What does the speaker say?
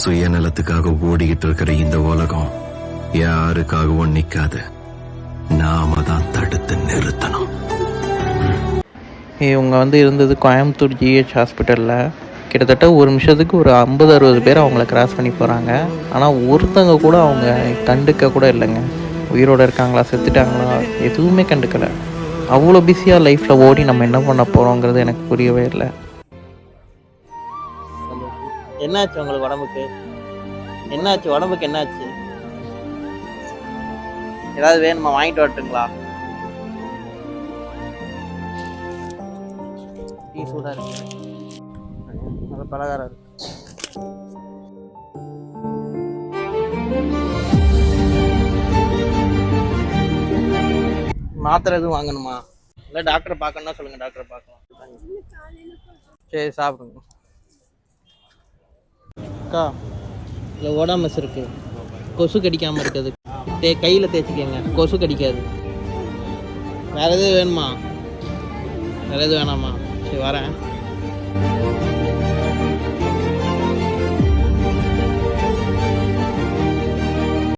சுயநலத்துக்காக ஓடிக்கிட்டு இருக்கிற இந்த உலகம் யாருக்காகவும் நிக்காது. நாம தான் தடுத்து நிறுத்தணும். இவங்க இருந்தது கோயம்புத்தூர் ஜிஹெச் ஹாஸ்பிட்டலில். கிட்டத்தட்ட ஒரு நிமிஷத்துக்கு ஒரு 50-60 பேர் அவங்கள கிராஸ் பண்ணி போகிறாங்க. ஆனால் ஒருத்தங்க கூட அவங்க கண்டுக்க கூட இல்லைங்க. உயிரோடு இருக்காங்களா செத்துட்டாங்களா எதுவுமே கண்டுக்கலை. அவ்வளோ பிஸியாக லைஃப்பில் ஓடி நம்ம என்ன பண்ண போகிறோங்கிறது எனக்கு புரியவே இல்லை. என்னாச்சு உங்களுக்கு உடம்புக்கு? என்னாச்சு உடம்புக்கு? என்னாச்சு? ஏதாவது வேணுமா? வாங்கிட்டு வரட்டுங்களா? டீ சூடாக இருக்கு, நல்ல பலகாரம் இருக்கு. மாத்திரை எதுவும் வாங்கணுமா? இல்லை டாக்டரை பார்க்கணுன்னா சொல்லுங்கள், டாக்டரை பார்க்கலாம். சரி சாப்பிடுங்க. அக்கா இல்லை ஓடாமஸ் இருக்கு, கொசு கடிக்காமல் இருக்குது. கையில் தேய்ச்சிக்கங்க, கொசு கடிக்காது. வேறு எதுவும் வேணுமா? வேறு எதுவும் வேணாமா? சரி வரேன்.